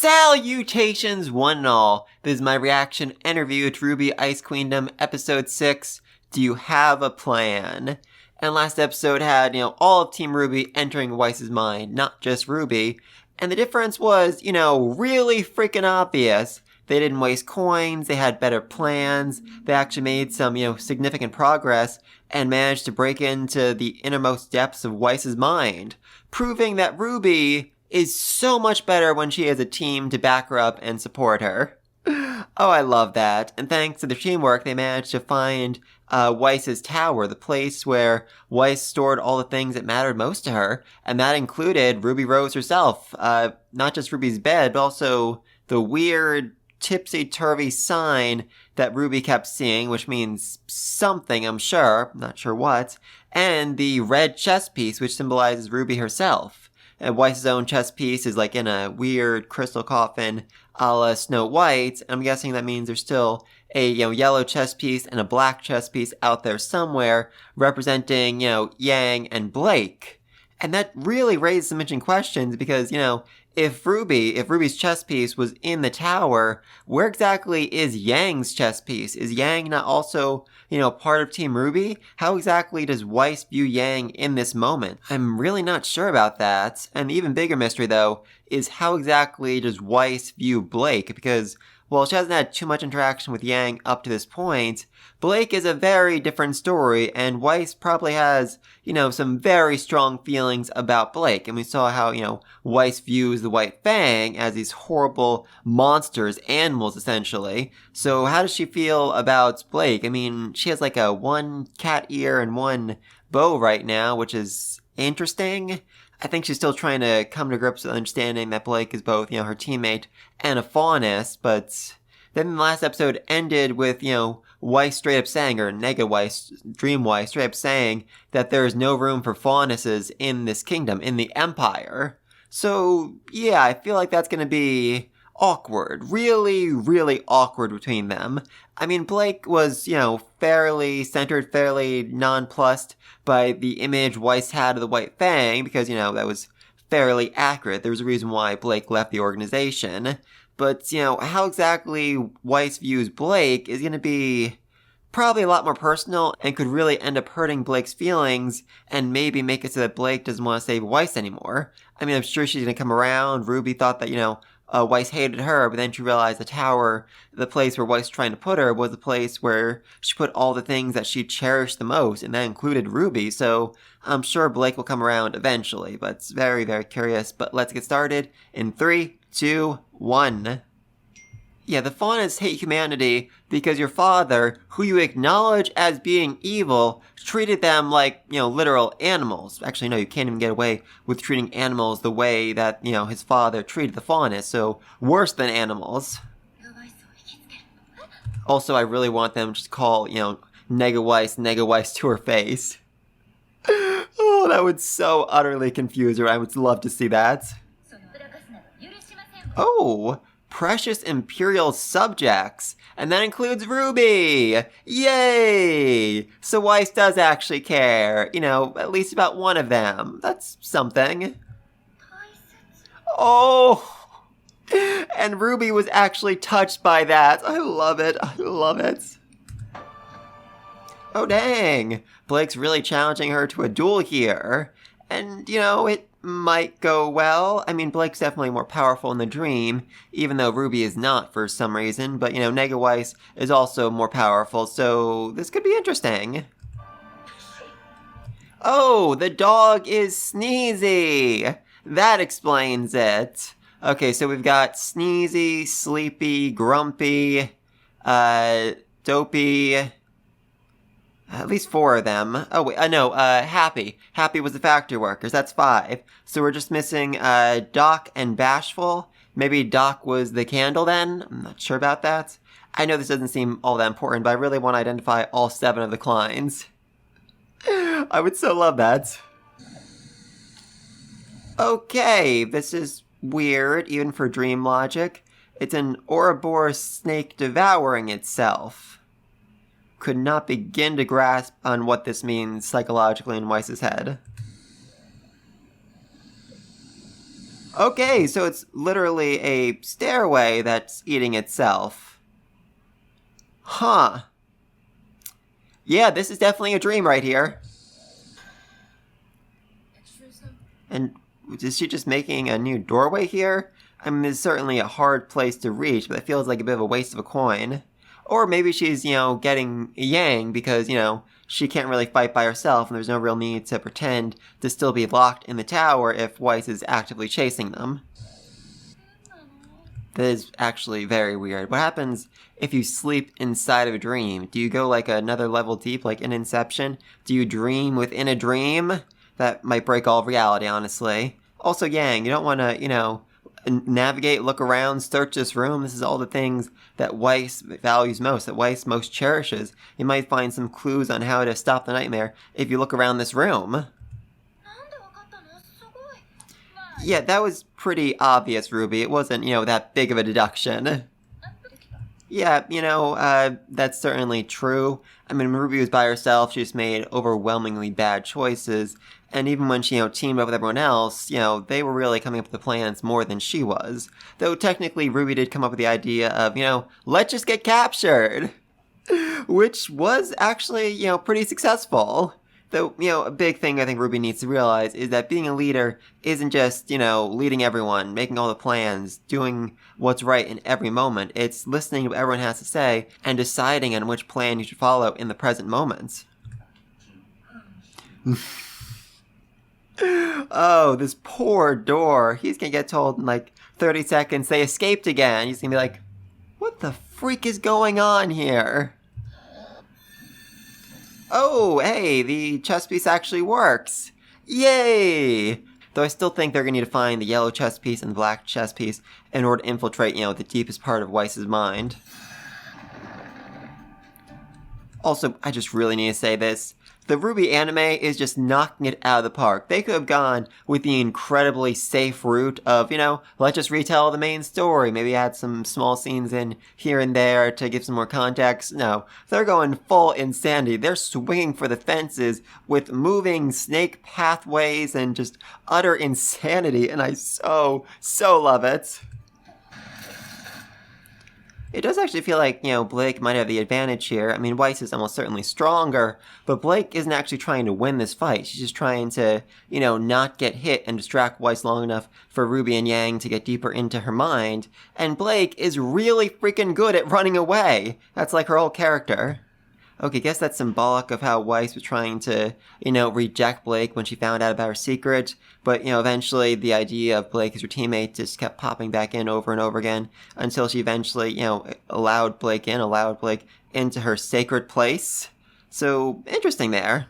Salutations, one and all. This is my reaction and review to RWBY Ice Queendom Episode 6, Do You Have a Plan? And last episode had, all of Team RWBY entering Weiss's mind, not just RWBY. And the difference was, really freaking obvious. They didn't waste coins, they had better plans, they actually made some, significant progress, and managed to break into the innermost depths of Weiss's mind, proving that RWBY is so much better when she has a team to back her up and support her. Oh, I love that. And thanks to their teamwork, they managed to find Weiss's tower, the place where Weiss stored all the things that mattered most to her. And that included Ruby Rose herself. Not just Ruby's bed, but also the weird tipsy-turvy sign that RWBY kept seeing, which means something, I'm sure. I'm not sure what. And the red chess piece, which symbolizes RWBY herself. And Weiss's own chess piece is like in a weird crystal coffin a la Snow White. I'm guessing that means there's still a yellow chess piece and a black chess piece out there somewhere representing, Yang and Blake. And that really raises some interesting questions because, if RWBY's chess piece was in the tower, where exactly is Yang's chess piece? Is Yang not also, part of Team RWBY? How exactly does Weiss view Yang in this moment? I'm really not sure about that. And the even bigger mystery, though, is how exactly does Weiss view Blake? Because, while she hasn't had too much interaction with Yang up to this point, Blake is a very different story, and Weiss probably has, some very strong feelings about Blake. And we saw how, Weiss views the White Fang as these horrible monsters, animals, essentially. So how does she feel about Blake? I mean, she has like a one cat ear and one bow right now, which is interesting. I think she's still trying to come to grips with understanding that Blake is both, her teammate and a faunus, but then the last episode ended with, Weiss straight up saying, or Nega Weiss, Dream Weiss, straight up saying that there is no room for faunuses in this kingdom, in the Empire. So, yeah, I feel like that's gonna be awkward. Really, really awkward between them. I mean, Blake was, fairly centered, fairly nonplussed by the image Weiss had of the White Fang, because, that was fairly accurate. There was a reason why Blake left the organization. But, how exactly Weiss views Blake is going to be probably a lot more personal and could really end up hurting Blake's feelings and maybe make it so that Blake doesn't want to save Weiss anymore. I mean, I'm sure she's going to come around. RWBY thought that, Weiss hated her, but then she realized the tower, the place where Weiss was trying to put her, was the place where she put all the things that she cherished the most, and that included RWBY, so I'm sure Blake will come around eventually, but it's very, very curious. But let's get started in 3, 2, 1. Yeah, the faunus hate humanity because your father, who you acknowledge as being evil, treated them like, literal animals. Actually, no, you can't even get away with treating animals the way that, his father treated the faunus, so worse than animals. Also, I really want them to just call, Nega Weiss to her face. Oh, that would so utterly confuse her. I would love to see that. Oh, precious imperial subjects, and that includes RWBY! Yay! So Weiss does actually care, at least about one of them. That's something. Oh! And RWBY was actually touched by that. I love it. I love it. Oh, dang. Blake's really challenging her to a duel here. And, it might go well. I mean, Blake's definitely more powerful in the dream, even though RWBY is not for some reason. But, Nega Weiss is also more powerful, so this could be interesting. Oh, the dog is Sneezy! That explains it. Okay, so we've got Sneezy, Sleepy, Grumpy, Dopey. At least 4 of them. Oh, wait, no, Happy. Happy was the factory workers. That's 5. So we're just missing, Doc and Bashful. Maybe Doc was the candle then? I'm not sure about that. I know this doesn't seem all that important, but I really want to identify all 7 of the Kleins. I would so love that. Okay, this is weird, even for dream logic. It's an Ouroboros snake devouring itself. Could not begin to grasp on what this means psychologically in Weiss's head. Okay, so it's literally a stairway that's eating itself. Huh. Yeah, this is definitely a dream right here. And is she just making a new doorway here? I mean, it's certainly a hard place to reach, but it feels like a bit of a waste of a coin. Or maybe she's, getting Yang because, she can't really fight by herself and there's no real need to pretend to still be locked in the tower if Weiss is actively chasing them. That is actually very weird. What happens if you sleep inside of a dream? Do you go like another level deep, like in Inception? Do you dream within a dream? That might break all of reality, honestly. Also, Yang, you don't want to, navigate, look around, search this room. This is all the things that Weiss values most, that Weiss most cherishes. You might find some clues on how to stop the nightmare if you look around this room. Yeah, that was pretty obvious, RWBY. It wasn't, that big of a deduction. Yeah, that's certainly true. I mean, RWBY was by herself. She just made overwhelmingly bad choices. And even when she, teamed up with everyone else, they were really coming up with the plans more than she was. Though technically, RWBY did come up with the idea of, let's just get captured. Which was actually, pretty successful. Though, a big thing I think RWBY needs to realize is that being a leader isn't just, leading everyone, making all the plans, doing what's right in every moment. It's listening to what everyone has to say and deciding on which plan you should follow in the present moment. Oh, this poor door. He's gonna get told in like 30 seconds they escaped again. He's gonna be like, what the freak is going on here? Oh, hey, the chess piece actually works. Yay! Though I still think they're going to need to find the yellow chess piece and the black chess piece in order to infiltrate, the deepest part of Weiss's mind. Also, I just really need to say this. The RWBY anime is just knocking it out of the park. They could have gone with the incredibly safe route of, let's just retell the main story. Maybe add some small scenes in here and there to give some more context. No, they're going full insanity. They're swinging for the fences with moving snake pathways and just utter insanity. And I so love it. It does actually feel like, Blake might have the advantage here. I mean, Weiss is almost certainly stronger, but Blake isn't actually trying to win this fight. She's just trying to, not get hit and distract Weiss long enough for RWBY and Yang to get deeper into her mind. And Blake is really freaking good at running away. That's like her whole character. Okay, guess that's symbolic of how Weiss was trying to, reject Blake when she found out about her secret. But, eventually the idea of Blake as her teammate just kept popping back in over and over again until she eventually, allowed Blake into her sacred place. So, interesting there.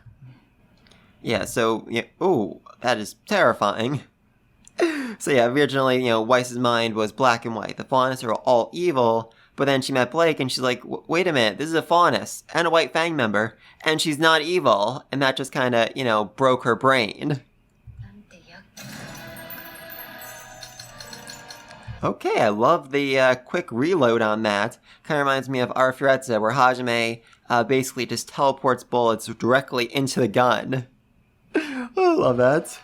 Yeah, so, ooh, that is terrifying. So yeah, originally, Weiss's mind was black and white. The Faunus are all evil. But then she met Blake and she's like, wait a minute, this is a Faunus and a White Fang member, and she's not evil. And that just kind of, broke her brain. Okay, I love the quick reload on that. Kind of reminds me of Arfuretza, where Hajime basically just teleports bullets directly into the gun. I love that.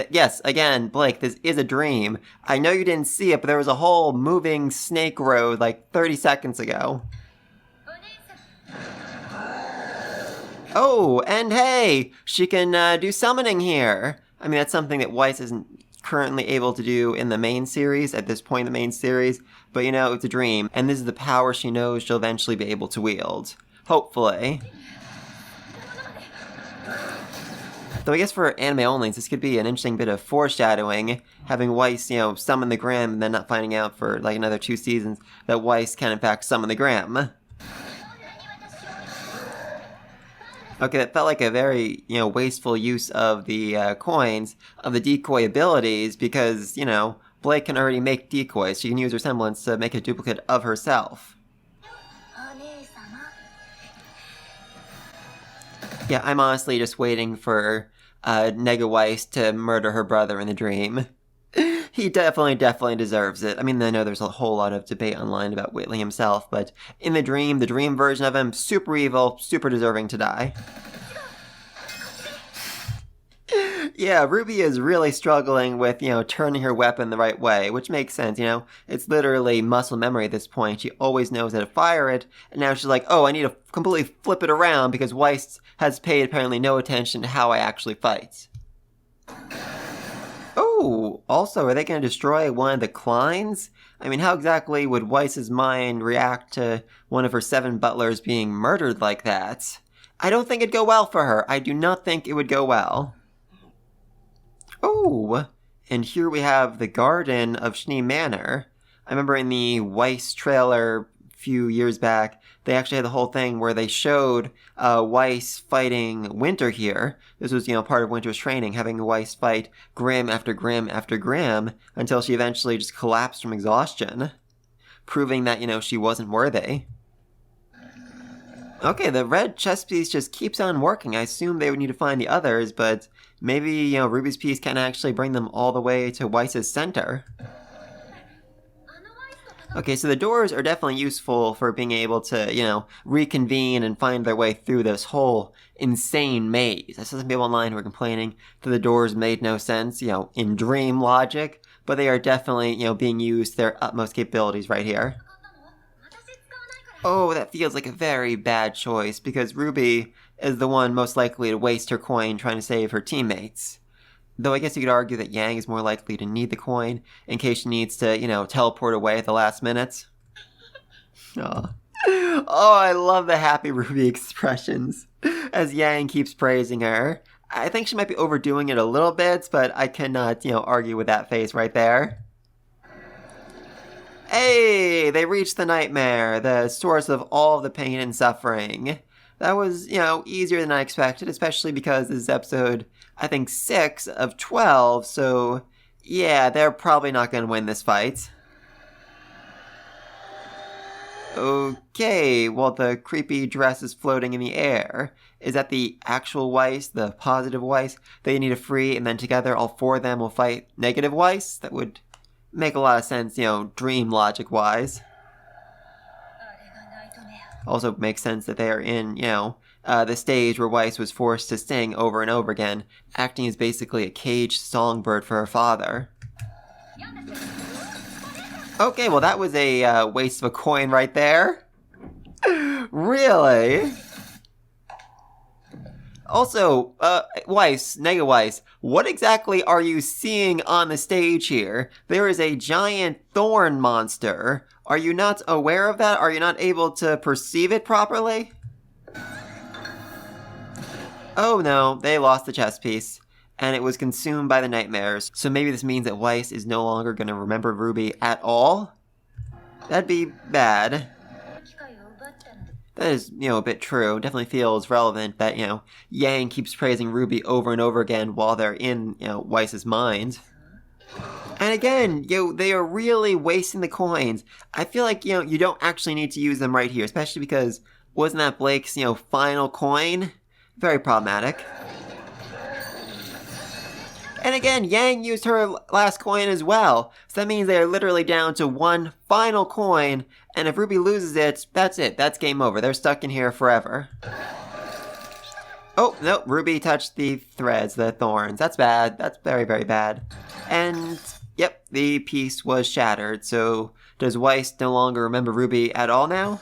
Yes, again, Blake, this is a dream. I know you didn't see it, but there was a whole moving snake road like 30 seconds ago. Oh, and hey, she can do summoning here. I mean, that's something that Weiss isn't currently able to do in the main series, at this point in the main series. But it's a dream, and this is the power she knows she'll eventually be able to wield. Hopefully. Though I guess for anime only, this could be an interesting bit of foreshadowing, having Weiss, summon the Gram and then not finding out for like another 2 seasons that Weiss can in fact summon the Gram. Okay, that felt like a very, wasteful use of the coins, of the decoy abilities, because, Blake can already make decoys. She can use her semblance to make a duplicate of herself. Yeah, I'm honestly just waiting for Nega Weiss to murder her brother in the dream. He definitely deserves it. I mean, I know there's a whole lot of debate online about Whitley himself, but in the dream version of him, super evil, super deserving to die. Yeah, Ruby is really struggling with, turning her weapon the right way, which makes sense, It's literally muscle memory at this point. She always knows how to fire it, and now she's like, oh, I need to completely flip it around because Weiss has paid apparently no attention to how I actually fight. Oh, also, are they going to destroy one of the Kleins? I mean, how exactly would Weiss's mind react to one of her 7 butlers being murdered like that? I don't think it'd go well for her. I do not think it would go well. Oh, and here we have the garden of Schnee Manor. I remember in the Weiss trailer a few years back, they actually had the whole thing where they showed Weiss fighting Winter here. This was, part of Winter's training, having Weiss fight Grim after Grim after Grim until she eventually just collapsed from exhaustion, proving that, she wasn't worthy. Okay, the red chess piece just keeps on working. I assume they would need to find the others, but maybe, RWBY's piece can actually bring them all the way to Weiss's center. Okay, so the doors are definitely useful for being able to, reconvene and find their way through this whole insane maze. I saw some people online who were complaining that the doors made no sense, in dream logic, but they are definitely, being used to their utmost capabilities right here. Oh, that feels like a very bad choice, because RWBY is the one most likely to waste her coin trying to save her teammates. Though I guess you could argue that Yang is more likely to need the coin in case she needs to, teleport away at the last minute. Oh, I love the happy RWBY expressions as Yang keeps praising her. I think she might be overdoing it a little bit, but I cannot, argue with that face right there. Hey, they reached the nightmare, the source of all of the pain and suffering. That was, easier than I expected, especially because this is episode, I think, 6 of 12, so yeah, they're probably not going to win this fight. Okay, well, the creepy dress is floating in the air. Is that the actual Weiss, the positive Weiss, they need to free, and then together all 4 of them will fight negative Weiss? That would make a lot of sense, dream logic-wise. Also makes sense that they are in, the stage where Weiss was forced to sing over and over again, acting as basically a caged songbird for her father. Okay, well that was a waste of a coin right there. Really? Also, Weiss, Nega Weiss, what exactly are you seeing on the stage here? There is a giant thorn monster. Are you not aware of that? Are you not able to perceive it properly? Oh no, they lost the chess piece, and it was consumed by the nightmares. So maybe this means that Weiss is no longer going to remember RWBY at all? That'd be bad. That is, a bit true. Definitely feels relevant that, Yang keeps praising RWBY over and over again while they're in, Weiss's mind. And again, they are really wasting the coins. I feel like, you don't actually need to use them right here, especially because wasn't that Blake's, final coin? Very problematic. And again, Yang used her last coin as well. So that means they are literally down to 1 final coin. And if RWBY loses it. That's game over. They're stuck in here forever. Oh, no. RWBY touched the threads, the thorns. That's bad. That's very, very bad. And, yep, the piece was shattered. So does Weiss no longer remember RWBY at all now?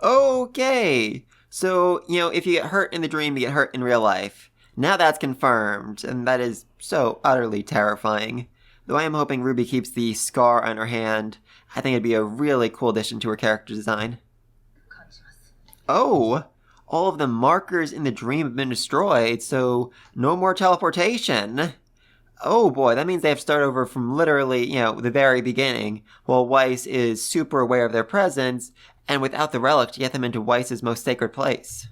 Okay. So, if you get hurt in the dream, you get hurt in real life. Now that's confirmed, and that is so utterly terrifying. Though I am hoping RWBY keeps the scar on her hand. I think it'd be a really cool addition to her character design. Oh, all of the markers in the dream have been destroyed, so no more teleportation. Oh boy, that means they have to start over from literally, the very beginning, while Weiss is super aware of their presence, and without the relic to get them into Weiss's most sacred place.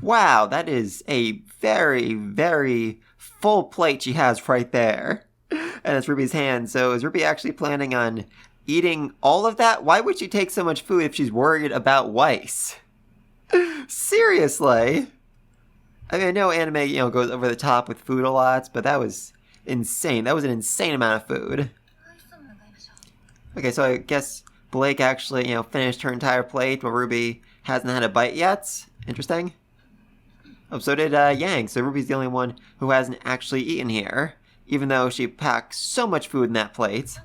Wow, that is a very, very full plate she has right there. And it's RWBY's hand, so is RWBY actually planning on eating all of that? Why would she take so much food if she's worried about Weiss? Seriously? I mean, I know anime, goes over the top with food a lot, but that was insane. That was an insane amount of food. Okay, so I guess Blake actually, finished her entire plate while RWBY hasn't had a bite yet. Interesting. Oh, so did Yang, so Ruby's the only one who hasn't actually eaten here, even though she packed so much food in that plate.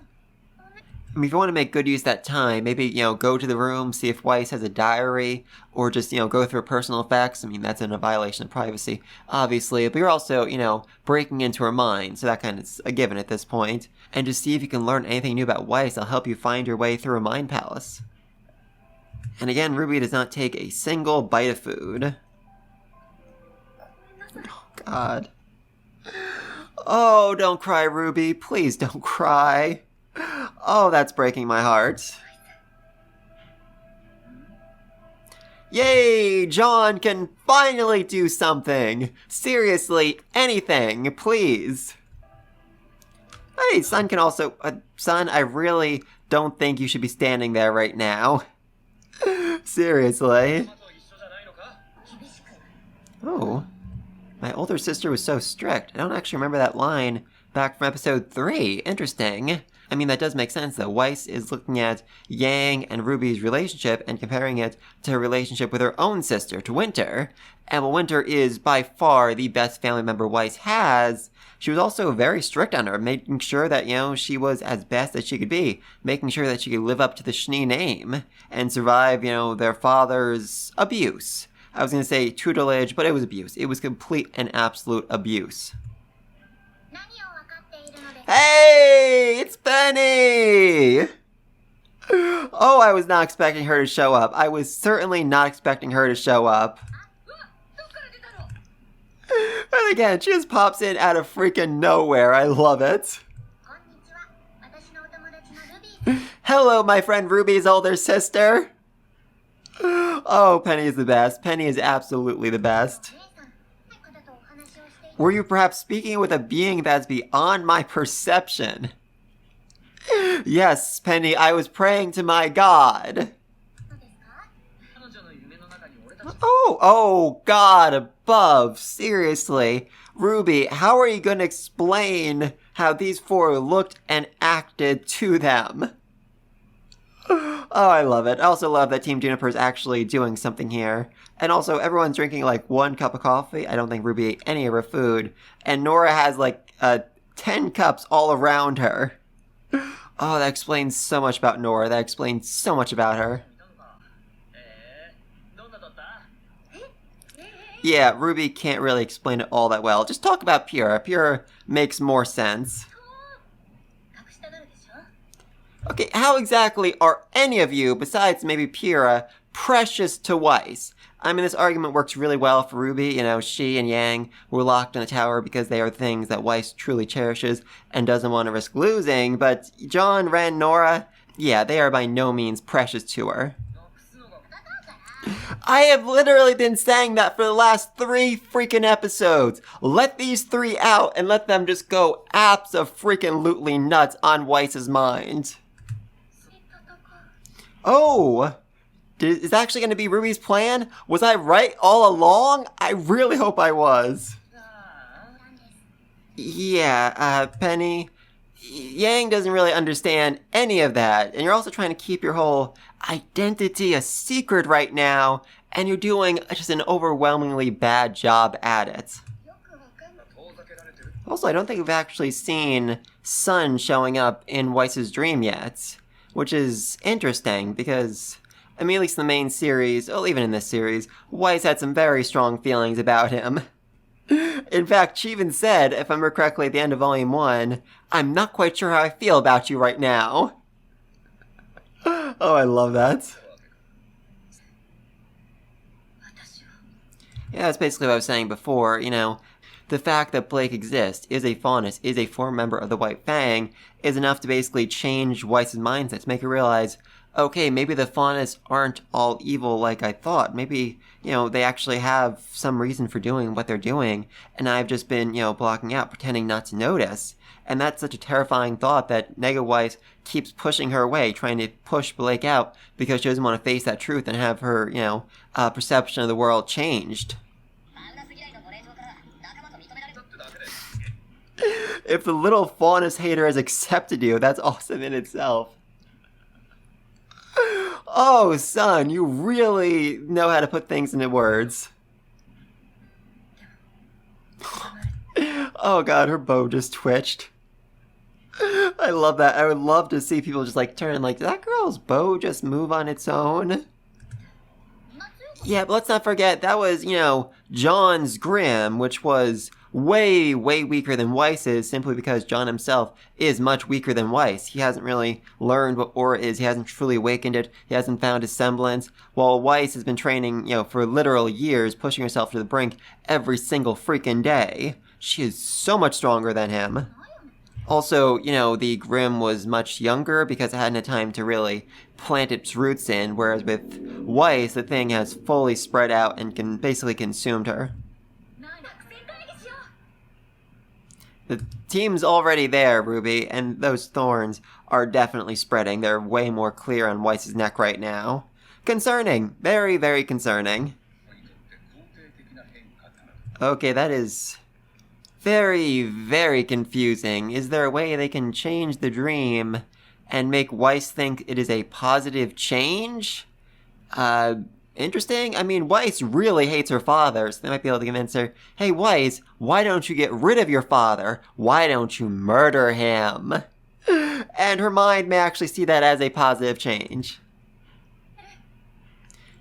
I mean, if you want to make good use of that time, maybe, go to the room, see if Weiss has a diary, or just, go through her personal effects. I mean, that's in a violation of privacy, obviously, but you're also, breaking into her mind, so that kind of is a given at this point. And just see if you can learn anything new about Weiss. I'll help you find your way through a mind palace. And again, Ruby does not take a single bite of food. Oh, God. Oh, don't cry, Ruby. Please don't cry. Oh, that's breaking my heart. Yay! John can finally do something! Seriously, anything, please. Hey, Sun can also... Sun, I really don't think you should be standing there right now. Seriously. Oh. My older sister was so strict. I don't actually remember that line back from episode 3. Interesting. I mean, that does make sense, though. Weiss is looking at Yang and Ruby's relationship and comparing it to her relationship with her own sister, to Winter. And while Winter is by far the best family member Weiss has, she was also very strict on her, making sure that, she was as best as she could be, making sure that she could live up to the Schnee name and survive, their father's abuse. I was going to say tutelage, but it was abuse. It was complete and absolute abuse. Hey, it's Penny! Oh, I was not expecting her to show up. I was certainly not expecting her to show up. And again, she just pops in out of freaking nowhere. I love it. Hello, my friend Ruby's older sister. Oh, Penny is the best. Penny is absolutely the best. Were you perhaps speaking with a being that's beyond my perception? Yes, Penny, I was praying to my God. Oh, God above. Seriously. Ruby, how are you going to explain how these four looked and acted to them? Oh, I love it. I also love that Team Juniper is actually doing something here. And also, everyone's drinking like 1 cup of coffee. I don't think Ruby ate any of her food. And Nora has like 10 cups all around her. Oh, that explains so much about Nora. That explains so much about her. Yeah, Ruby can't really explain it all that well. Just talk about Pura. Pura makes more sense. Okay, how exactly are any of you, besides maybe Pura, precious to Weiss? I mean, this argument works really well for Ruby. She and Yang were locked in the tower because they are things that Weiss truly cherishes and doesn't want to risk losing. But John, Ren, Nora, yeah, they are by no means precious to her. I have literally been saying that for the last 3 freaking episodes. Let these 3 out and let them just go abso-freaking-lutely nuts on Weiss's mind. Oh, is that actually going to be Ruby's plan? Was I right all along? I really hope I was. Yeah, Penny, Yang doesn't really understand any of that, and you're also trying to keep your whole identity a secret right now, and you're doing just an overwhelmingly bad job at it. Also, I don't think we've actually seen Sun showing up in Weiss's dream yet, which is interesting because, I mean, at least in the main series, well, even in this series, Weiss had some very strong feelings about him. In fact, she even said, if I remember correctly at the end of Volume 1, I'm not quite sure how I feel about you right now. Oh, I love that. Yeah, that's basically what I was saying before, the fact that Blake exists, is a Faunus, is a former member of the White Fang, is enough to basically change Weiss's mindset, to make her realize, okay, maybe the Faunus aren't all evil like I thought. Maybe, they actually have some reason for doing what they're doing, and I've just been, blocking out, pretending not to notice. And that's such a terrifying thought that Nega Weiss keeps pushing her away, trying to push Blake out, because she doesn't want to face that truth and have her, perception of the world changed. If the little Faunus hater has accepted you, that's awesome in itself. Oh, son, you really know how to put things into words. Oh god, her bow just twitched. I love that. I would love to see people just like turn like, did that girl's bow just move on its own? Yeah, but let's not forget, that was, John's Grim, which was way, way weaker than Weiss's, simply because John himself is much weaker than Weiss. He hasn't really learned what aura is, he hasn't truly awakened it, he hasn't found his semblance, while Weiss has been training, for literal years, pushing herself to the brink every single freaking day. She is so much stronger than him. Also, the Grim was much younger because it hadn't had time to really plant its roots in, whereas with Weiss, the thing has fully spread out and can basically consumed her. The team's already there, Ruby, and those thorns are definitely spreading. They're way more clear on Weiss's neck right now. Concerning. Very, very concerning. Okay, that is very, very confusing. Is there a way they can change the dream and make Weiss think it is a positive change? Interesting. I mean, Weiss really hates her father, so they might be able to convince her, hey, Weiss, why don't you get rid of your father? Why don't you murder him? And her mind may actually see that as a positive change.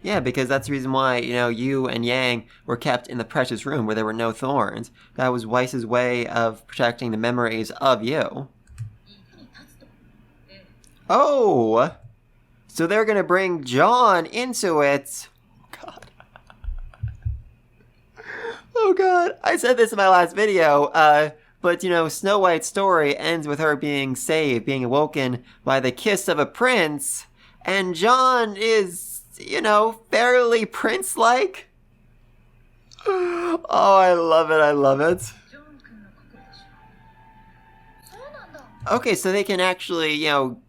Yeah, because that's the reason why, you and Yang were kept in the precious room where there were no thorns. That was Weiss's way of protecting the memories of you. Oh! So they're gonna bring John into it. God. Oh god. I said this in my last video, but Snow White's story ends with her being saved, being awoken by the kiss of a prince, and John is, fairly prince-like. Oh, I love it, I love it. Okay, so they can actually,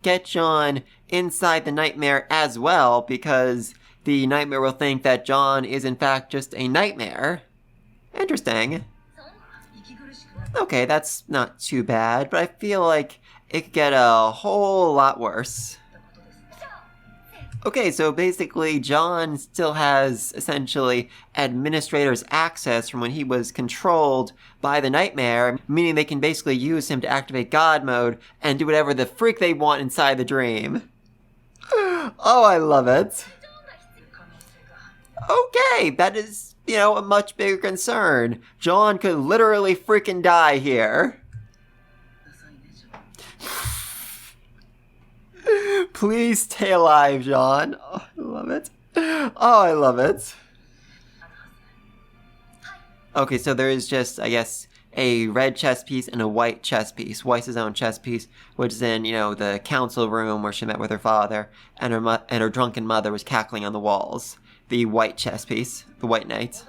get John inside the nightmare as well, because the nightmare will think that John is in fact just a nightmare. Interesting. Okay, that's not too bad, but I feel like it could get a whole lot worse. Okay, so basically John still has, essentially, administrator's access from when he was controlled by the nightmare, meaning they can basically use him to activate God mode and do whatever the freak they want inside the dream. Oh, I love it. Okay, that is, a much bigger concern. John could literally freaking die here. Please stay alive, John. Oh, I love it. Oh, I love it. Okay, so there is just, I guess, a red chess piece and a white chess piece. Weiss's own chess piece, which is in, the council room where she met with her father, and her drunken mother was cackling on the walls. The white chess piece, the white knight.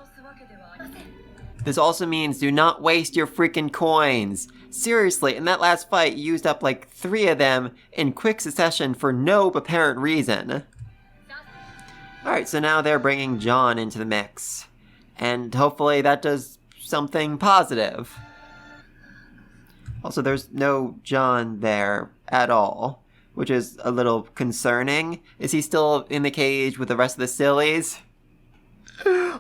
This also means do not waste your freaking coins. Seriously, in that last fight, you used up like 3 of them in quick succession for no apparent reason. Alright, so now they're bringing John into the mix. And hopefully that does something positive. Also, there's no John there at all, which is a little concerning. Is he still in the cage with the rest of the sillies?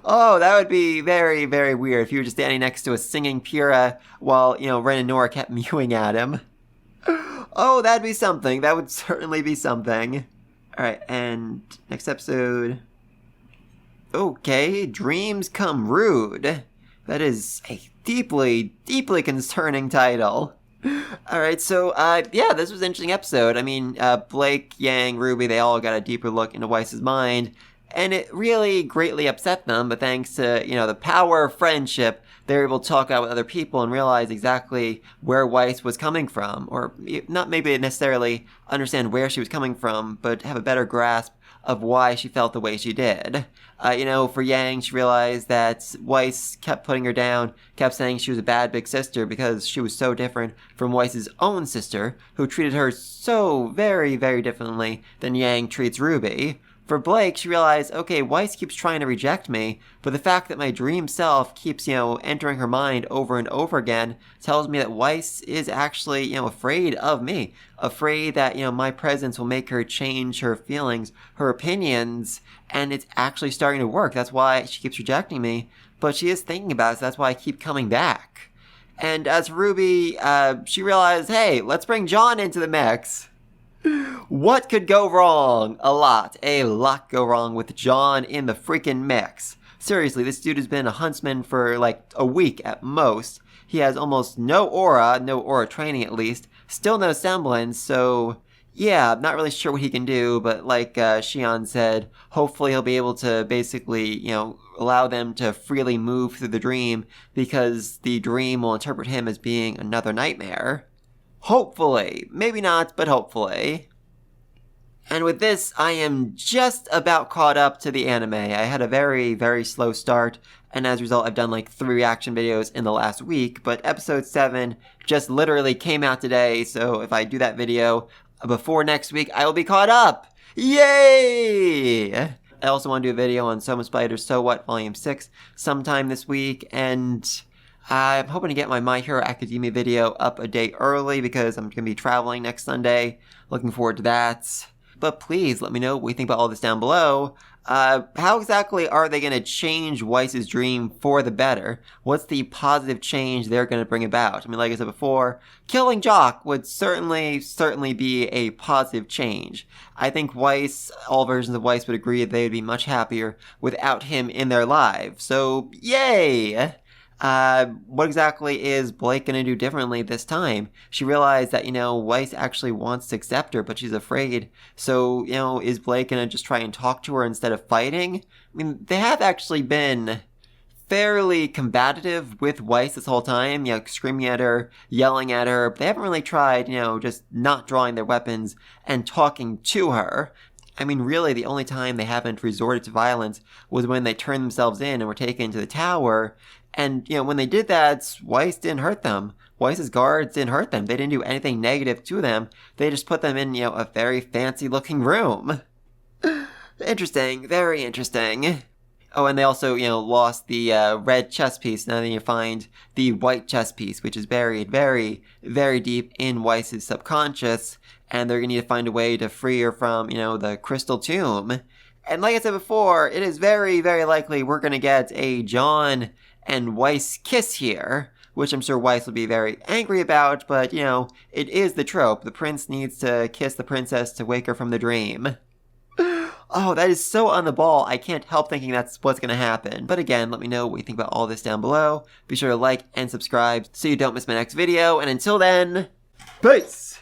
Oh, that would be very, very weird if you were just standing next to a singing Pyrrha while, Ren and Nora kept mewing at him. Oh, that'd be something. That would certainly be something. Alright, and next episode. Okay, Dreams Come Rude. That is a deeply, deeply concerning title. Alright, so, yeah, this was an interesting episode. I mean, Blake, Yang, Ruby, they all got a deeper look into Weiss's mind. And it really greatly upset them, but thanks to, the power of friendship, they were able to talk out with other people and realize exactly where Weiss was coming from. Or not maybe necessarily understand where she was coming from, but have a better grasp of why she felt the way she did. For Yang, she realized that Weiss kept putting her down, kept saying she was a bad big sister because she was so different from Weiss's own sister, who treated her so very, very differently than Yang treats Ruby. For Blake, she realized, okay, Weiss keeps trying to reject me, but the fact that my dream self keeps, entering her mind over and over again tells me that Weiss is actually, afraid of me. Afraid that, my presence will make her change her feelings, her opinions, and it's actually starting to work. That's why she keeps rejecting me, but she is thinking about it, so that's why I keep coming back. And as RWBY, she realized, hey, let's bring John into the mix. What could go wrong? A lot go wrong with John in the freaking mix. Seriously, this dude has been a huntsman for like a week at most. He has almost no aura training at least, still no semblance, so yeah, I'm not really sure what he can do, but like Shion said, hopefully he'll be able to basically, allow them to freely move through the dream because the dream will interpret him as being another nightmare. Hopefully. Maybe not, but hopefully. And with this, I am just about caught up to the anime. I had a very, very slow start, and as a result, I've done like 3 reaction videos in the last week, but episode 7 just literally came out today, so if I do that video before next week, I will be caught up! Yay! I also want to do a video on Soma Spider's So What Volume 6 sometime this week, and I'm hoping to get my My Hero Academia video up a day early because I'm going to be traveling next Sunday. Looking forward to that. But please let me know what you think about all this down below. How exactly are they going to change Weiss's dream for the better? What's the positive change they're going to bring about? I mean, like I said before, killing Jock would certainly be a positive change. I think Weiss, all versions of Weiss would agree that they would be much happier without him in their lives. So, yay! What exactly is Blake gonna do differently this time? She realized that, Weiss actually wants to accept her, but she's afraid. So, is Blake gonna just try and talk to her instead of fighting? I mean, they have actually been fairly combative with Weiss this whole time, screaming at her, yelling at her, but they haven't really tried, just not drawing their weapons and talking to her. I mean, really, the only time they haven't resorted to violence was when they turned themselves in and were taken to the tower. And, when they did that, Weiss didn't hurt them. Weiss's guards didn't hurt them. They didn't do anything negative to them. They just put them in, a very fancy-looking room. Interesting. Very interesting. Oh, and they also, lost the red chess piece. Now then you find the white chess piece, which is buried very, very deep in Weiss's subconscious. And they're going to need to find a way to free her from, the crystal tomb. And like I said before, it is very, very likely we're going to get a John and Weiss kiss here, which I'm sure Weiss will be very angry about, but, it is the trope. The prince needs to kiss the princess to wake her from the dream. Oh, that is so on the ball, I can't help thinking that's what's going to happen. But again, let me know what you think about all this down below. Be sure to like and subscribe so you don't miss my next video, and until then, peace!